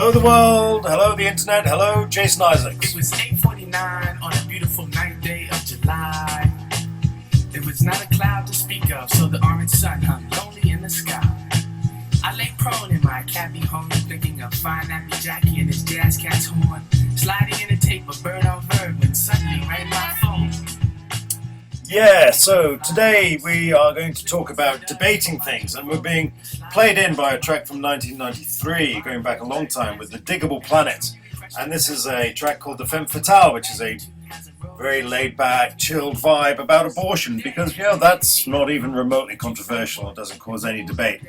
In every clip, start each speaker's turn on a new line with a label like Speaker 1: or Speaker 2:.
Speaker 1: Hello the world, hello the internet, hello Jason Isaacs.
Speaker 2: It was 8:49 on a beautiful ninth day of July. There was not a cloud to speak of, so the orange sun hung lonely in the sky. I lay prone in my cabby home, thinking of fine nappy Jackie and his jazz cat's horn, sliding in a tape of bird on verb when suddenly rang my phone.
Speaker 1: Yeah, so today we are going to talk about debating things, and we're being played in by a track from 1993, going back a long time, with the Diggable Planets. And this is a track called The Femme Fatale, which is a very laid-back, chilled vibe about abortion, because, that's not even remotely controversial. It doesn't cause any debate.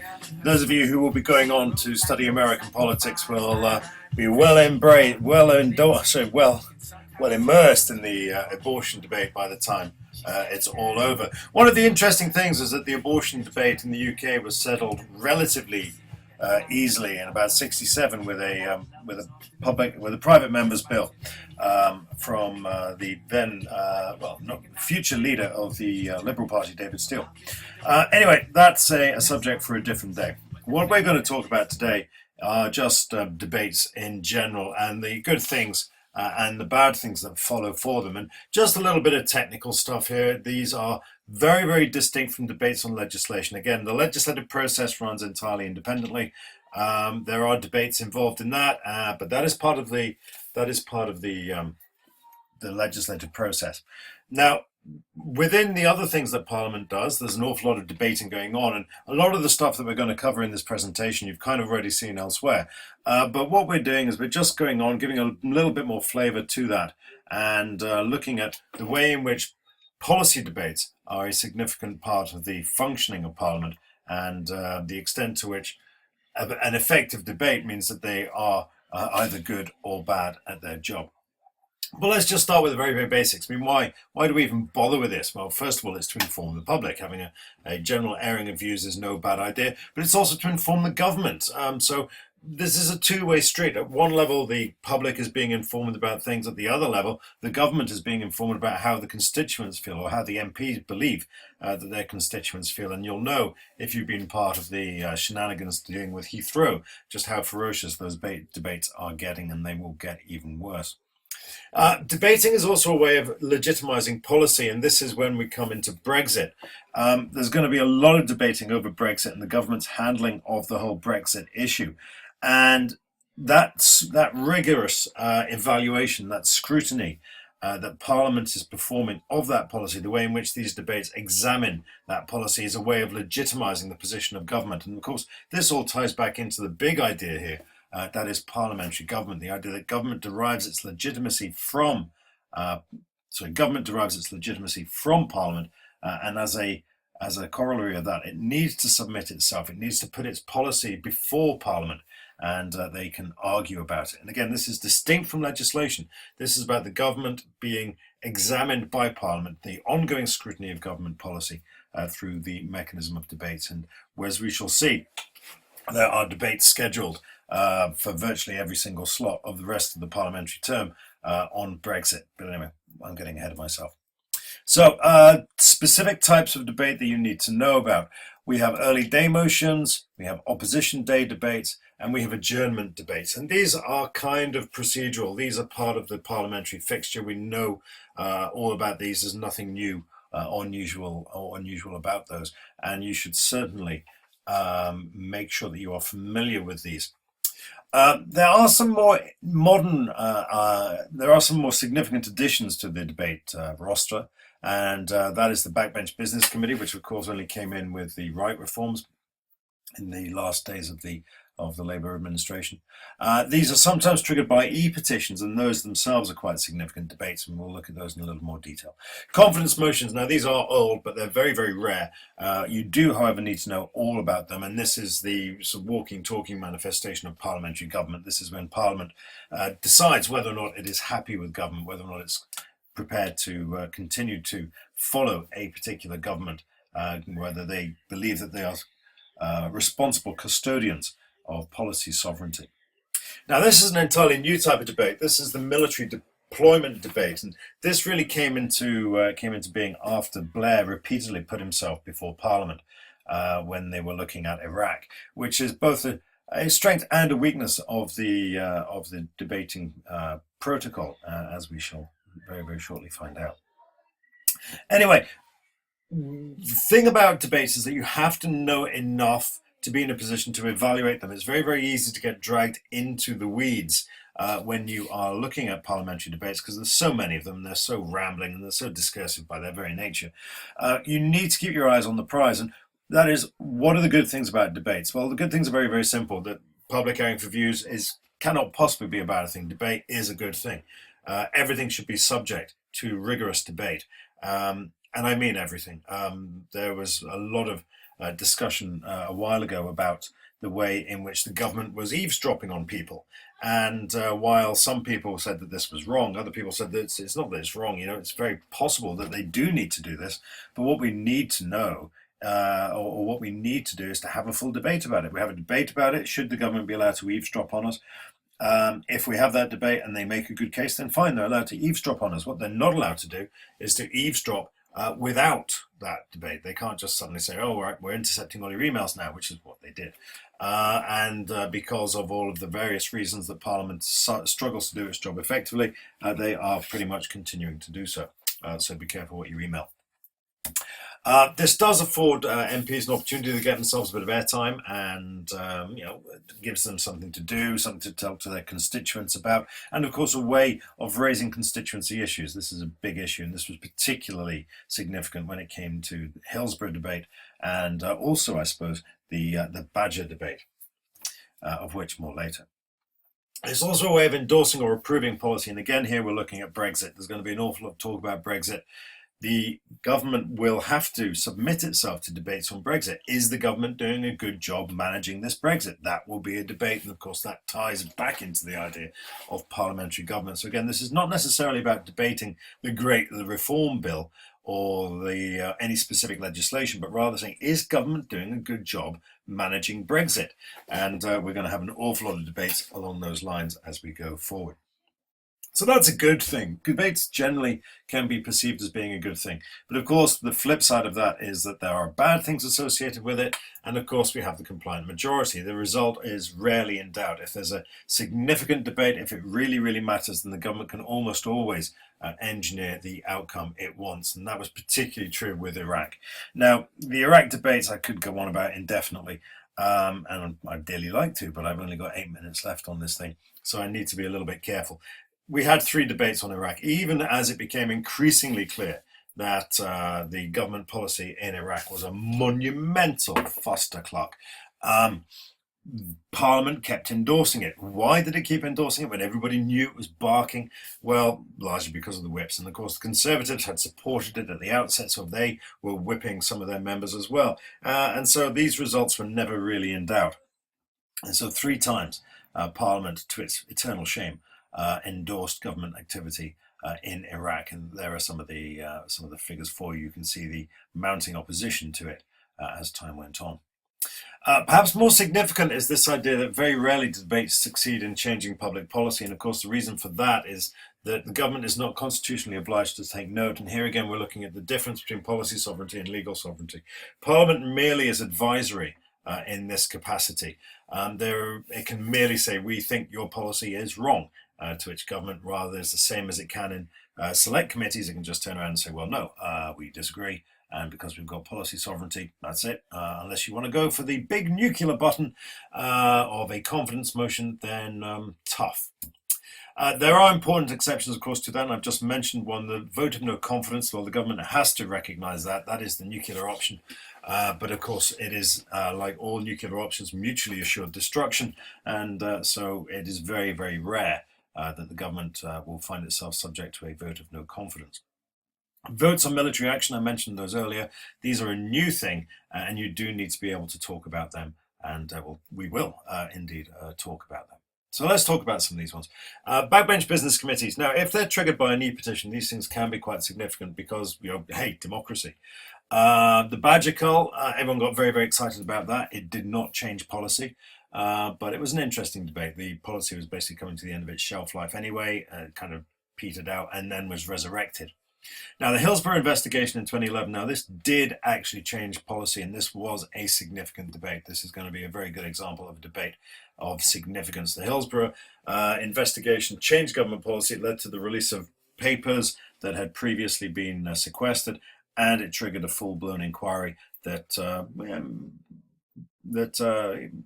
Speaker 1: Those of you who will be going on to study American politics will be well immersed in the abortion debate by the time it's all over. One of the interesting things is that the abortion debate in the UK was settled relatively easily in about '67 with a private member's bill from the then future leader of the Liberal Party, David Steel. Anyway, that's a subject for a different day. What we're going to talk about today are just debates in general and the good things and the bad things that follow for them, and just a little bit of technical stuff here. These are very, very distinct from debates on legislation. Again, the legislative process runs entirely independently. There are debates involved in that, but that is part of the legislative process. Now, within the other things that Parliament does, there's an awful lot of debating going on, and a lot of the stuff that we're going to cover in this presentation you've kind of already seen elsewhere. But what we're doing is we're just going on, giving a little bit more flavour to that, and looking at the way in which policy debates are a significant part of the functioning of Parliament, and the extent to which an effective debate means that they are either good or bad at their job. Well, let's just start with the very, very basics. I mean, why do we even bother with this? Well, first of all, it's to inform the public. Having a general airing of views is no bad idea, but it's also to inform the government. So this is a two-way street. At one level, the public is being informed about things. At the other level, the government is being informed about how the constituents feel, or how the MPs believe that their constituents feel. And you'll know, if you've been part of the shenanigans dealing with Heathrow, just how ferocious those debates are getting, and they will get even worse. Debating is also a way of legitimizing policy, and this is when we come into Brexit. There's going to be a lot of debating over Brexit and the government's handling of the whole Brexit issue. And that rigorous evaluation, that scrutiny that Parliament is performing of that policy, the way in which these debates examine that policy, is a way of legitimizing the position of government. And of course, this all ties back into the big idea here. That is parliamentary government, the idea that government derives its legitimacy from Parliament, and as a corollary of that, it needs to submit itself. It needs to put its policy before Parliament, and they can argue about it. And again, this is distinct from legislation. This is about the government being examined by Parliament, the ongoing scrutiny of government policy through the mechanism of debates. And as we shall see, there are debates scheduled for virtually every single slot of the rest of the parliamentary term on Brexit. But anyway, I'm getting ahead of myself. So specific types of debate that you need to know about. We have early day motions, we have opposition day debates, and we have adjournment debates. And these are kind of procedural. These are part of the parliamentary fixture. We know all about these. There's nothing new or unusual about those. And you should certainly make sure that you are familiar with these. There are some more modern, there are some more significant additions to the debate roster, and that is the Backbench Business Committee, which of course only came in with the right reforms in the last days of the Labour administration. These are sometimes triggered by e-petitions, and those themselves are quite significant debates, and we'll look at those in a little more detail. Confidence motions, now these are old, but they're very, very rare. You do, however, need to know all about them, and this is the sort of walking, talking manifestation of parliamentary government. This is when Parliament decides whether or not it is happy with government, whether or not it's prepared to continue to follow a particular government, whether they believe that they are responsible custodians of policy sovereignty. Now, this is an entirely new type of debate. This is the military deployment debate, and this really came into being after Blair repeatedly put himself before Parliament when they were looking at Iraq, which is both a strength and a weakness of the debating protocol, as we shall very, very shortly find out. Anyway, the thing about debates is that you have to know enough to be in a position to evaluate them. It's very, very easy to get dragged into the weeds when you are looking at parliamentary debates, because there's so many of them, they're so rambling and they're so discursive by their very nature. You need to keep your eyes on the prize, and that is, what are the good things about debates? Well, the good things are very, very simple. That public hearing for views cannot possibly be a bad thing. Debate is a good thing. Everything should be subject to rigorous debate. And I mean everything. There was a lot of discussion a while ago about the way in which the government was eavesdropping on people. And while some people said that this was wrong, other people said that it's not that it's wrong. It's very possible that they do need to do this. But what we need to know, or what we need to do, is to have a full debate about it. We have a debate about it. Should the government be allowed to eavesdrop on us? If we have that debate and they make a good case, then fine, they're allowed to eavesdrop on us. What they're not allowed to do is to eavesdrop without that debate. They can't just suddenly say, oh, right, we're intercepting all your emails now, which is what they did. And because of all of the various reasons that Parliament struggles to do its job effectively, they are pretty much continuing to do so. So be careful what you email. This does afford MPs an opportunity to get themselves a bit of airtime, and gives them something to do, something to talk to their constituents about, and of course a way of raising constituency issues. This is a big issue, and this was particularly significant when it came to the Hillsborough debate, and also, I suppose, the Badger debate, of which more later. It's also a way of endorsing or approving policy, and again here we're looking at Brexit. There's going to be an awful lot of talk about Brexit. The government will have to submit itself to debates on Brexit. Is the government doing a good job managing this Brexit? That will be a debate, and of course that ties back into the idea of parliamentary government. So again, this is not necessarily about debating the Reform Bill or any specific legislation, but rather saying, is government doing a good job managing Brexit? And we're going to have an awful lot of debates along those lines as we go forward. So that's a good thing. Debates generally can be perceived as being a good thing. But of course, the flip side of that is that there are bad things associated with it. And of course, we have the compliant majority. The result is rarely in doubt. If there's a significant debate, if it really, really matters, then the government can almost always engineer the outcome it wants. And that was particularly true with Iraq. Now, the Iraq debates I could go on about indefinitely. And I'd dearly like to, but I've only got 8 minutes left on this thing. So I need to be a little bit careful. We had 3 debates on Iraq, even as it became increasingly clear that the government policy in Iraq was a monumental fustercluck. Parliament kept endorsing it. Why did it keep endorsing it when everybody knew it was barking? Well, largely because of the whips. And of course, the Conservatives had supported it at the outset, so they were whipping some of their members as well. And so these results were never really in doubt. And so 3 times Parliament, to its eternal shame, endorsed government activity in Iraq, and there are some of the figures for you. You can see the mounting opposition to it as time went on. Perhaps more significant is this idea that very rarely do debates succeed in changing public policy, and of course the reason for that is that the government is not constitutionally obliged to take note, and here again we're looking at the difference between policy sovereignty and legal sovereignty. Parliament merely is advisory in this capacity. It can merely say, we think your policy is wrong, to which government, rather, is the same as it can in select committees. It can just turn around and say, well, no, we disagree. And because we've got policy sovereignty, that's it. Unless you want to go for the big nuclear button of a confidence motion, then tough. There are important exceptions, of course, to that, and I've just mentioned one, the vote of no confidence. Well, the government has to recognise that. That is the nuclear option. But of course, it is, like all nuclear options, mutually assured destruction. And so it is very, very rare that the government will find itself subject to a vote of no confidence. Votes on military action, I mentioned those earlier. These are a new thing, and you do need to be able to talk about them. And we will indeed talk about them. So let's talk about some of these ones. Backbench business committees. Now, if they're triggered by an e-petition, these things can be quite significant because, hey, democracy. The Badger Cull, everyone got very, very excited about that. It did not change policy, but it was an interesting debate. The policy was basically coming to the end of its shelf life anyway, kind of petered out and then was resurrected. Now, the Hillsborough investigation in 2011, now this did actually change policy, and this was a significant debate. This is going to be a very good example of a debate of significance. The Hillsborough investigation changed government policy. It led to the release of papers that had previously been sequestered, and it triggered a full-blown inquiry that,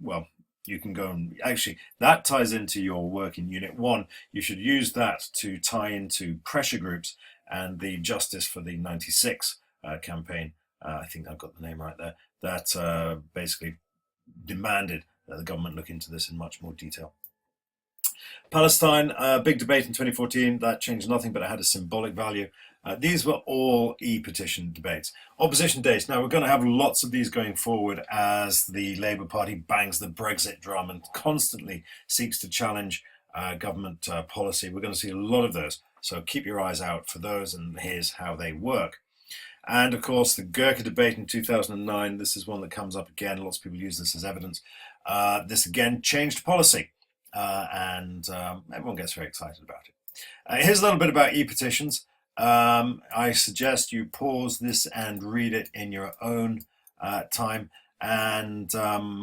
Speaker 1: well, you can go and actually, that ties into your work in Unit 1. You should use that to tie into pressure groups and the Justice for the 96 campaign. I think I've got the name right there. That basically demanded that the government look into this in much more detail. Palestine, big debate in 2014. That changed nothing, but it had a symbolic value. These were all e-petition debates. Opposition days. Now, we're going to have lots of these going forward as the Labour Party bangs the Brexit drum and constantly seeks to challenge government policy. We're going to see a lot of those. So keep your eyes out for those, and here's how they work. And of course, the Gurkha debate in 2009. This is one that comes up again. Lots of people use this as evidence. This again changed policy, and everyone gets very excited about it. Here's a little bit about e-petitions. I suggest you pause this and read it in your own time, and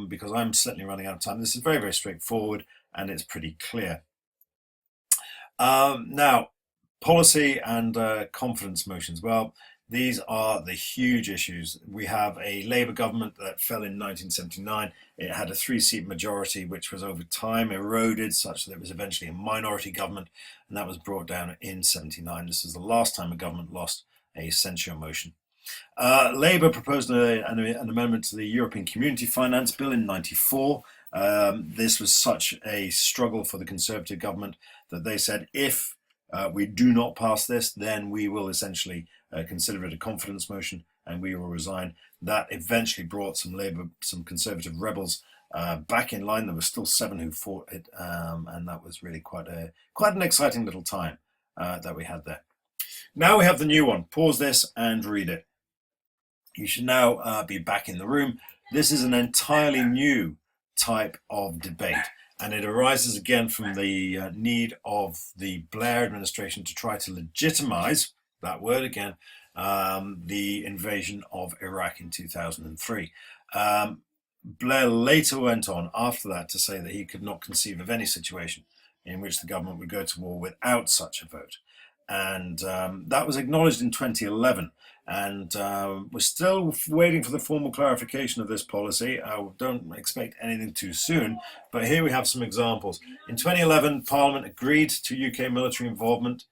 Speaker 1: because I'm certainly running out of time. This is very, very straightforward, and it's pretty clear. Now, policy and confidence motions. Well, these are the huge issues. We have a Labour government that fell in 1979. It had a 3-seat majority, which was over time eroded such that it was eventually a minority government, and that was brought down in 79. This is the last time a government lost a censure motion. Labour proposed an amendment to the European Community Finance Bill in 94. This was such a struggle for the Conservative government that they said, if we do not pass this, then we will essentially consider it a confidence motion and we will resign. That eventually brought some Conservative rebels back in line. There were still 7 who fought it, and that was really quite an exciting little time that we had there. Now we have the new one. Pause this and read it. You should now be back in the room. This is an entirely new type of debate, and it arises again from the need of the Blair administration to try to legitimize, that word again, the invasion of Iraq in 2003. Blair later went on after that to say that he could not conceive of any situation in which the government would go to war without such a vote. And that was acknowledged in 2011. And we're still waiting for the formal clarification of this policy. I don't expect anything too soon, but here we have some examples. In 2011, Parliament agreed to UK military involvement.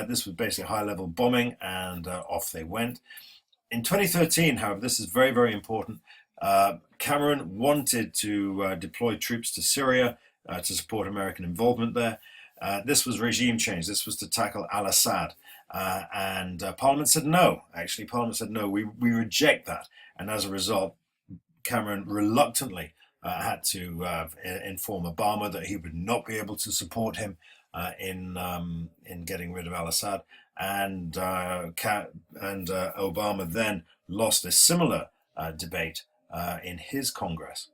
Speaker 1: This was basically high-level bombing, and off they went. In 2013, however, this is very, very important. Cameron wanted to deploy troops to Syria to support American involvement there. This was regime change. This was to tackle al-Assad. And Parliament said no. Actually, Parliament said no, we reject that. And as a result, Cameron reluctantly had to inform Obama that he would not be able to support him in getting rid of al-Assad. And Obama then lost a similar debate in his Congress.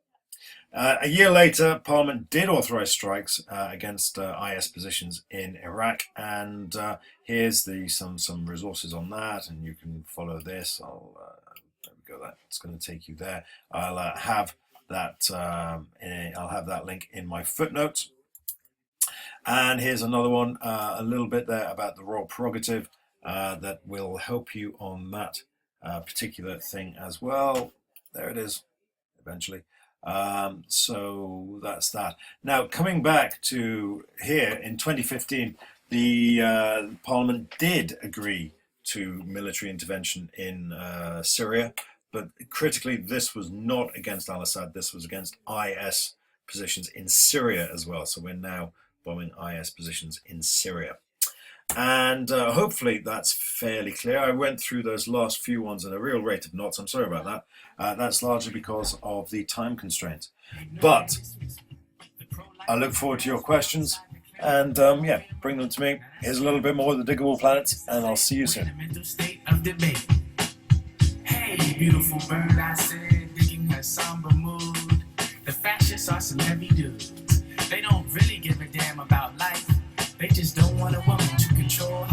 Speaker 1: A year later, Parliament did authorize strikes against IS positions in Iraq, and here's some resources on that, and you can follow this. There we go. That's going to take you there. I'll have that. I'll have that link in my footnotes. And here's another one, a little bit there about the royal prerogative that will help you on that particular thing as well. There it is. Eventually. So that's that. Now, coming back to here, in 2015, the Parliament did agree to military intervention in Syria, but critically, this was not against al-Assad. This was against IS positions in Syria as well. So we're now bombing IS positions in Syria. And hopefully that's fairly clear. I went through those last few ones in a real rate of knots. I'm sorry about that. That's largely because of the time constraints. But I look forward to your questions. And yeah, bring them to me. Here's a little bit more of the Diggable Planets, and I'll see you soon.
Speaker 2: Hey, beautiful bird, I said, digging her somber mood. The fascists are some heavy dudes. They don't really give a damn about life. They just don't want a woman to control